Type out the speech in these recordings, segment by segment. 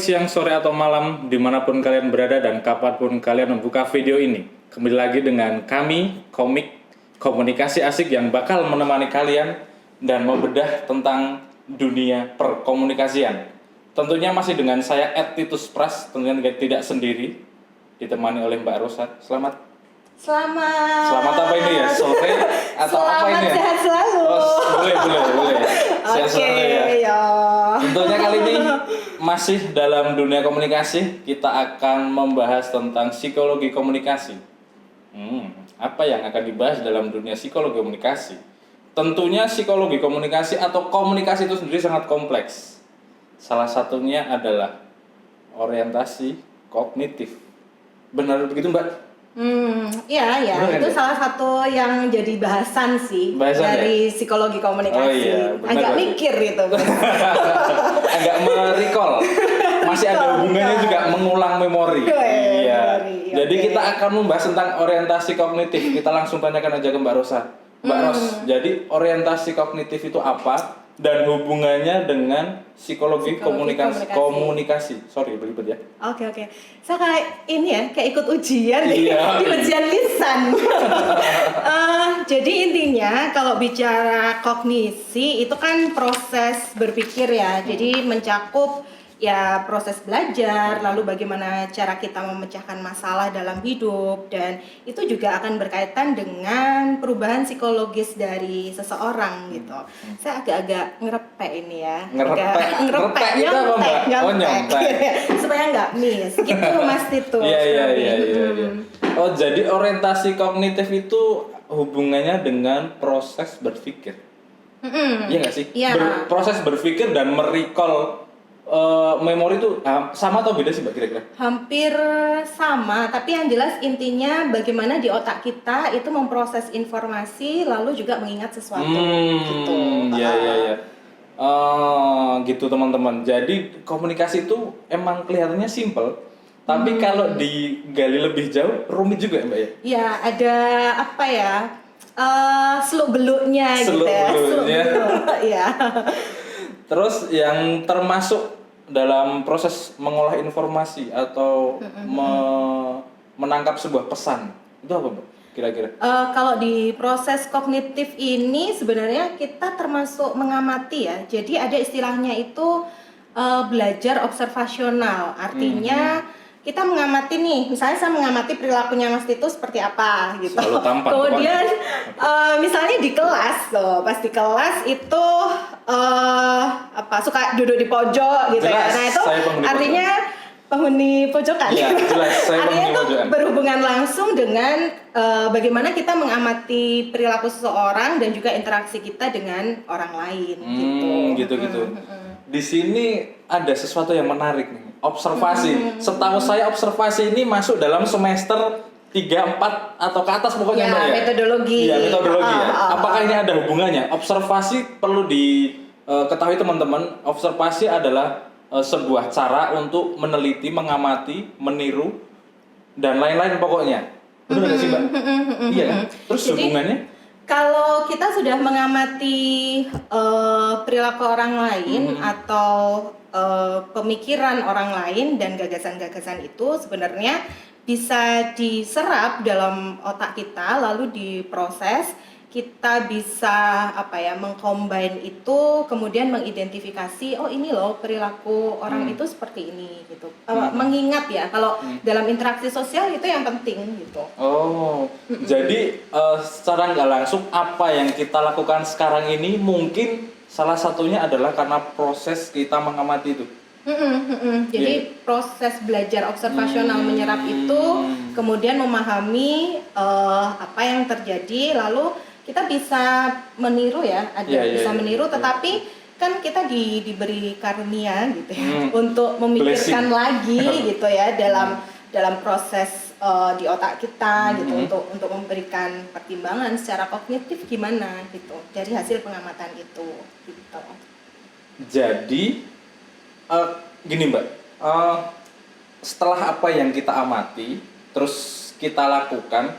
siang, sore, atau malam, dimanapun kalian berada dan kapanpun kalian membuka video ini. Kembali lagi dengan kami, Komik Komunikasi Asik yang bakal menemani kalian dan membedah tentang dunia perkomunikasian. Tentunya masih dengan saya, Titus Pras, tentunya tidak sendiri, ditemani oleh Mbak Rosa. Selamat apa ini ya? Sore atau apa ini ya? Sehat selalu. Boleh. Sehat selalu ya. Tentunya kali ini masih dalam dunia komunikasi, kita akan membahas tentang psikologi komunikasi. Apa yang akan dibahas dalam dunia psikologi komunikasi? Tentunya psikologi komunikasi atau komunikasi itu sendiri sangat kompleks. Salah satunya adalah orientasi kognitif. Benar begitu, Mbak? Iya, itu salah satu yang jadi bahasan sih dari psikologi komunikasi. Oh, iya, agak mikir itu. Agak merecall. Masih ada hubungannya juga mengulang memori. Iya. Jadi kita akan membahas tentang orientasi kognitif. Kita langsung tanyakan aja ke Mbak Rosa. Mbak Ros, jadi orientasi kognitif itu apa dan hubungannya dengan psikologi komunikasi. Sorry, belibet ya. Oke. Saya kayak ini ya, kayak ikut ujian di ujian lisan. Jadi intinya kalau bicara kognisi itu kan proses berpikir ya. Jadi mencakup ya proses belajar, lalu bagaimana cara kita memecahkan masalah dalam hidup, dan itu juga akan berkaitan dengan perubahan psikologis dari seseorang gitu. Saya agak-agak ngerepek ini ya. Ngerepek itu apa, Mbak? Nyontek. Supaya nggak miss gitu Mas Titus. Iya. Oh, jadi orientasi kognitif itu hubungannya dengan proses berpikir. Iya nggak sih? Iya. Proses berpikir dan merecall memori itu sama atau beda sih, Mbak, kira-kira? Hampir sama, tapi yang jelas intinya bagaimana di otak kita itu memproses informasi lalu juga mengingat sesuatu gitu. Iya. Gitu teman-teman. Jadi komunikasi itu emang kelihatannya simple, tapi kalau digali lebih jauh rumit juga ya, Mbak ya? Iya, ada apa ya? Seluk-beluknya gitu ya. Iya. Terus yang termasuk dalam proses mengolah informasi atau menangkap sebuah pesan itu apa, Mbak? Kira-kira? Kalau di proses kognitif ini sebenarnya kita termasuk mengamati ya. Jadi ada istilahnya itu belajar observasional. Artinya kita mengamati nih, misalnya saya mengamati perilakunya Mas Titus seperti apa gitu. Selalu tampak. Kemudian misalnya di kelas tuh, pas di kelas itu suka duduk di pojok gitu. Jelas, ya. Nah itu artinya penghuni pojokan. Iya, jelas, saya artinya itu pojokan. Berhubungan langsung dengan bagaimana kita mengamati perilaku seseorang dan juga interaksi kita dengan orang lain gitu. Di sini ada sesuatu yang menarik nih, observasi. Setahu saya observasi ini masuk dalam semester 3, 4 atau ke atas pokoknya, Mbak ya. Metodologi. Iya, metodologi ya. Apakah ini ada hubungannya? Observasi perlu diketahui teman-teman. Observasi adalah sebuah cara untuk meneliti, mengamati, meniru dan lain-lain pokoknya. Benar nggak sih, Mbak? Iya kan? Terus jadi, hubungannya? Kalau kita sudah mengamati perilaku orang lain atau pemikiran orang lain dan gagasan-gagasan itu sebenarnya bisa diserap dalam otak kita lalu diproses, kita bisa mengcombine itu, kemudian mengidentifikasi ini loh perilaku orang itu seperti ini gitu. Mengingat ya kalau dalam interaksi sosial itu yang penting gitu. Jadi secara nggak langsung apa yang kita lakukan sekarang ini mungkin salah satunya adalah karena proses kita mengamati itu. Jadi proses belajar observasional menyerap itu, kemudian memahami apa yang terjadi, lalu kita bisa meniru ya, meniru, tetapi kan kita diberi karunia gitu ya, untuk memikirkan lagi gitu ya dalam proses di otak kita gitu, untuk memberikan pertimbangan secara kognitif gimana gitu dari hasil pengamatan itu gitu. Jadi gini, Mbak, setelah apa yang kita amati terus kita lakukan,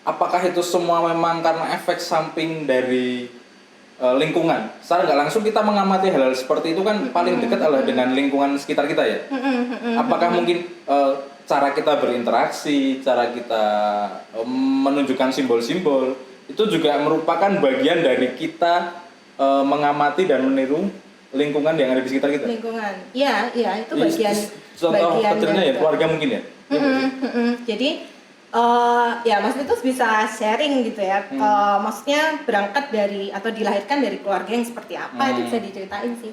apakah itu semua memang karena efek samping dari lingkungan. Secara nggak langsung kita mengamati hal-hal seperti itu kan paling dekat adalah dengan lingkungan sekitar kita ya. Apakah mungkin cara kita berinteraksi, cara kita menunjukkan simbol-simbol itu juga merupakan bagian dari kita mengamati dan meniru lingkungan yang ada di sekitar kita. Lingkungan, iya itu bagian. Contoh kecilnya ya keluarga mungkin ya. Jadi ya Mas Titus bisa sharing gitu ya. Maksudnya berangkat dari atau dilahirkan dari keluarga yang seperti apa itu bisa diceritain sih.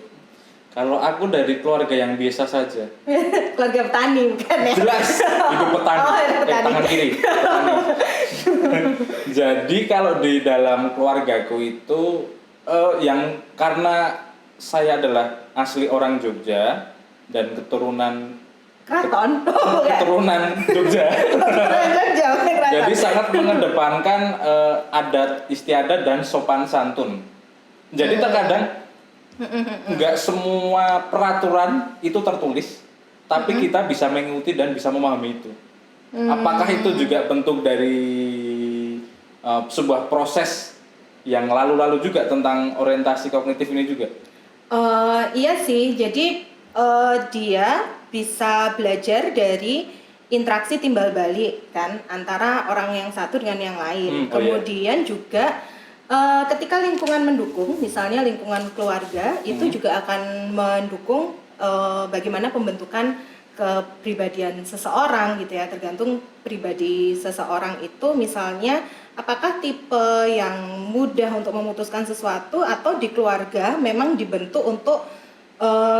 Kalau aku dari keluarga yang biasa saja. Keluarga petani bukan ya? Jelas, hidup petani. Petani. Tangan kiri. Petani. Jadi kalau di dalam keluargaku itu yang karena saya adalah asli orang Jogja dan keturunan Keraton. keturunan Jogja. Jadi sangat mengedepankan adat istiadat dan sopan santun. Jadi terkadang nggak semua peraturan itu tertulis, tapi kita bisa mengikuti dan bisa memahami itu. Apakah itu juga bentuk dari sebuah proses yang lalu-lalu juga tentang orientasi kognitif ini juga? Iya sih, jadi dia bisa belajar dari interaksi timbal balik kan antara orang yang satu dengan yang lain. Kemudian juga ketika lingkungan mendukung, misalnya lingkungan keluarga itu juga akan mendukung bagaimana pembentukan kepribadian seseorang gitu ya, tergantung pribadi seseorang itu misalnya apakah tipe yang mudah untuk memutuskan sesuatu atau di keluarga memang dibentuk untuk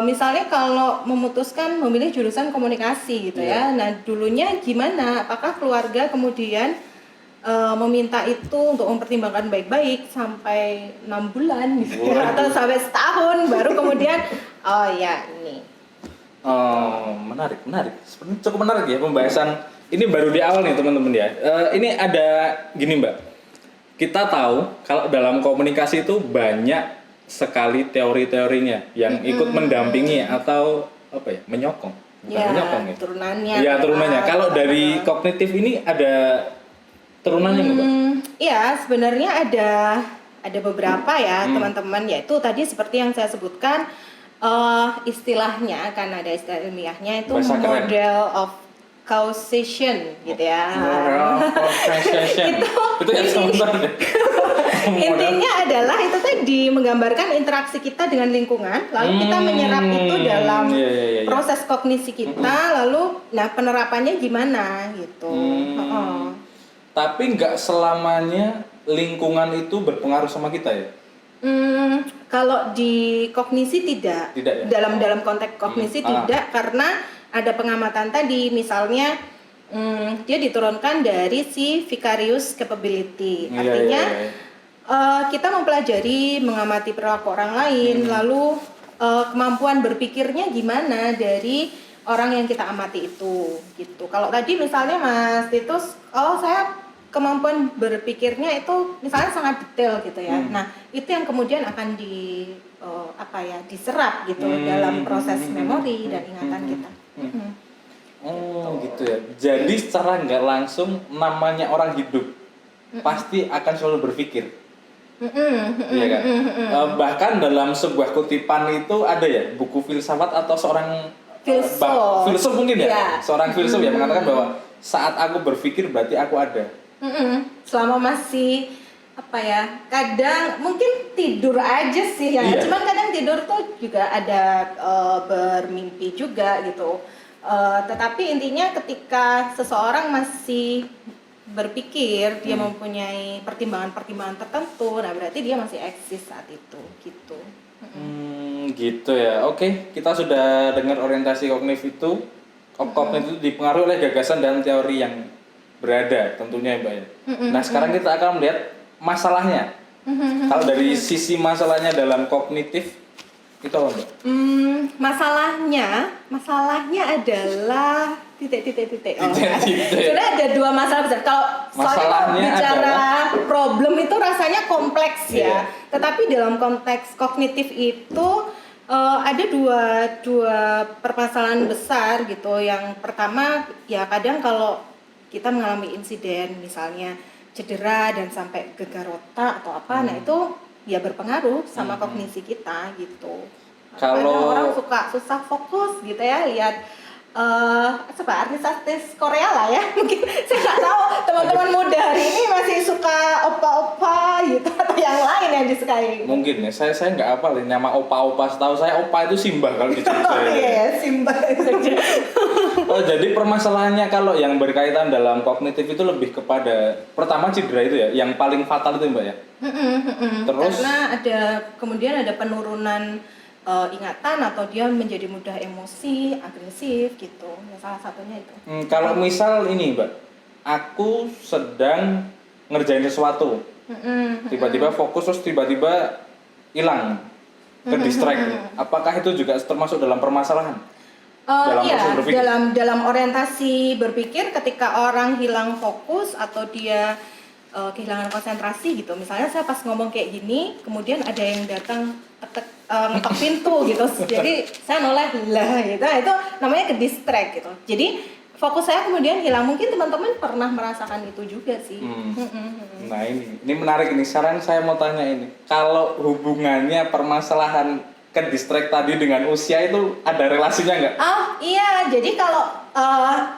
misalnya kalau memutuskan memilih jurusan komunikasi gitu ya. Nah dulunya gimana? Apakah keluarga kemudian meminta itu untuk mempertimbangkan baik-baik sampai 6 bulan gitu ya, atau sampai setahun baru kemudian oh ya ini. Menarik. Sepertinya cukup menarik ya pembahasan. Ini baru di awal nih teman-teman ya. Ini ada gini Mbak. Kita tahu kalau dalam komunikasi itu banyak sekali teori-teorinya yang ikut mendampingi atau apa ya, menyokong. Menyokong ya. Turunannya. Iya, turunannya. Kalau dari kognitif ini ada turunannya nggak, Mbak? Iya, sebenarnya ada beberapa ya teman-teman, yaitu tadi seperti yang saya sebutkan istilahnya, karena ada istilah ilmiahnya itu Bahasa keren. model of causation gitu ya. Itu yang sebenarnya. Intinya adalah itu tadi menggambarkan interaksi kita dengan lingkungan, lalu kita menyerap itu dalam proses kognisi kita, lalu nah penerapannya gimana gitu. Tapi nggak selamanya lingkungan itu berpengaruh sama kita ya? Kalau di kognisi tidak ya? dalam konteks kognisi tidak, karena ada pengamatan tadi misalnya dia diturunkan dari si vicarious capability, artinya kita mempelajari mengamati perilaku orang lain, lalu kemampuan berpikirnya gimana dari orang yang kita amati itu gitu. Kalau tadi misalnya Mas Titus, saya kemampuan berpikirnya itu misalnya sangat detail gitu ya. Nah, itu yang kemudian akan diserap gitu dalam proses memori dan ingatan kita. Gitu ya. Jadi secara nggak langsung namanya orang hidup pasti akan selalu berpikir. Iya kan? Bahkan dalam sebuah kutipan itu ada ya buku filsafat atau seorang filsuf mungkin ya. Seorang filsuf ya mengatakan bahwa saat aku berpikir berarti aku ada. Selama masih kadang mungkin tidur aja sih ya. Cuman kadang tidur tuh juga ada bermimpi juga gitu. Tetapi intinya ketika seseorang masih berpikir, dia mempunyai pertimbangan-pertimbangan tertentu, nah berarti dia masih eksis saat itu gitu. Gitu ya. Oke, kita sudah dengar orientasi kognitif itu. Kognitif itu dipengaruhi oleh gagasan dan teori yang berada tentunya ya Mbak ya. Nah sekarang kita akan melihat masalahnya. Kalau dari sisi masalahnya dalam kognitif itu apa Mbak? Masalahnya adalah titik. Sebenarnya ada dua masalah besar. Kalau soalnya bicara problem itu rasanya kompleks ya. Tetapi dalam konteks kognitif itu ada dua permasalahan besar gitu. Yang pertama ya kadang kalau kita mengalami insiden misalnya cedera dan sampai gegar otak atau apa, nah itu ya berpengaruh sama kognisi kita gitu. Kalau Kadang orang suka susah fokus gitu ya, lihat artis-artis Korea lah ya. Mungkin saya nggak tahu teman-teman muda hari ini masih suka opa-opa gitu atau yang lain yang disukai. mungkin ya, saya nggak hafal ini nama opa-opa. Setahu saya opa itu Simba kalau di Jogja. Oh iya, Simba. Oh, jadi permasalahannya kalau yang berkaitan dalam kognitif itu lebih kepada pertama cedera itu ya, yang paling fatal itu Mbak ya. Terus Karena kemudian ada penurunan ingatan atau dia menjadi mudah emosi, agresif gitu. Ya, salah satunya itu. kalau misal ini Mbak, aku sedang ngerjain sesuatu, tiba-tiba fokus terus tiba-tiba hilang, ke distract. Apakah itu juga termasuk dalam permasalahan? Dalam Iya, proses berpikir? dalam orientasi berpikir ketika orang hilang fokus atau dia kehilangan konsentrasi gitu. Misalnya saya pas ngomong kayak gini, kemudian ada yang datang ngetok pintu gitu. Jadi saya noleh lah gitu. Nah, itu namanya ke distract gitu. Jadi fokus saya kemudian hilang. Mungkin teman-teman pernah merasakan itu juga sih. Nah ini menarik ini. Sekarang saya mau tanya ini, kalau hubungannya permasalahan ke distract tadi dengan usia itu ada relasinya nggak? Oh iya, jadi kalau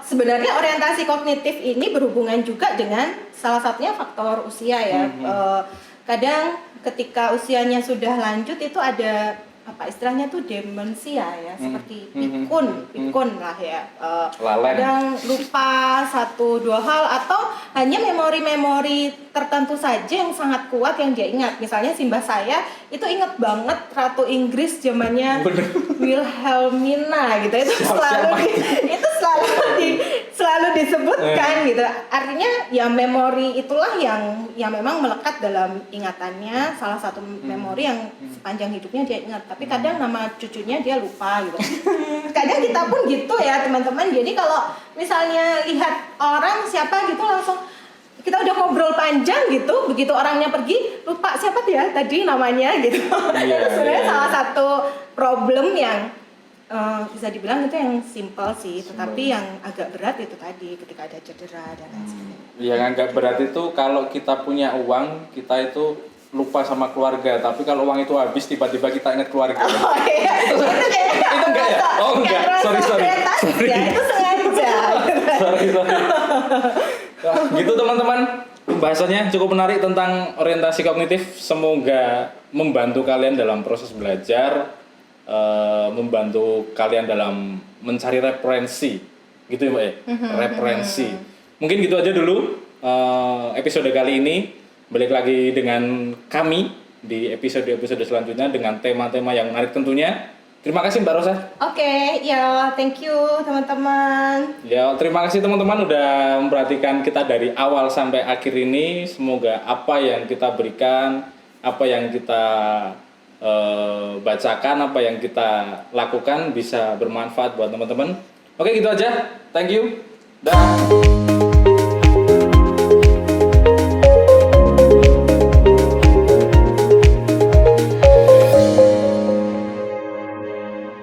sebenarnya orientasi kognitif ini berhubungan juga dengan salah satunya faktor usia ya. Kadang ketika usianya sudah lanjut itu ada apa istilahnya tuh demensia ya, seperti pikun lah ya. Lalai. Kadang lupa satu dua hal atau hanya memori-memori tertentu saja yang sangat kuat yang dia ingat. Misalnya simbah saya itu ingat banget Ratu Inggris zamannya Wilhelmina gitu. Itu selalu disebutkan gitu. Artinya ya memori itulah yang memang melekat dalam ingatannya, salah satu memori yang sepanjang hidupnya dia ingat. Tapi kadang nama cucunya dia lupa gitu. Kadang kita pun gitu ya teman-teman. Jadi kalau misalnya lihat orang siapa gitu langsung kita udah ngobrol panjang gitu, begitu orangnya pergi lupa siapa dia tadi namanya gitu. Itu sebenarnya salah satu problem yang bisa dibilang itu yang simple sih, tetapi yang agak berat itu tadi ketika ada cedera dan lain sebagainya. Yang agak berat itu kalau kita punya uang, kita itu lupa sama keluarga, tapi kalau uang itu habis tiba-tiba kita ingat keluarga. Oh iya, itu enggak ya? Oh enggak, sorry. Ya, itu sengaja. sorry. Gitu teman-teman, pembahasannya cukup menarik tentang orientasi kognitif. Semoga membantu kalian dalam proses belajar, membantu kalian dalam mencari referensi, gitu ya Mbak ya? Referensi. Mungkin gitu aja dulu episode kali ini. Balik lagi dengan kami di episode-episode selanjutnya dengan tema-tema yang menarik tentunya. Terima kasih Mbak Rosa. Oke, ya thank you teman-teman. Ya, terima kasih teman-teman udah memperhatikan kita dari awal sampai akhir ini. Semoga apa yang kita berikan, apa yang kita bacakan, apa yang kita lakukan bisa bermanfaat buat teman-teman. Oke, gitu aja. Thank you. Dah.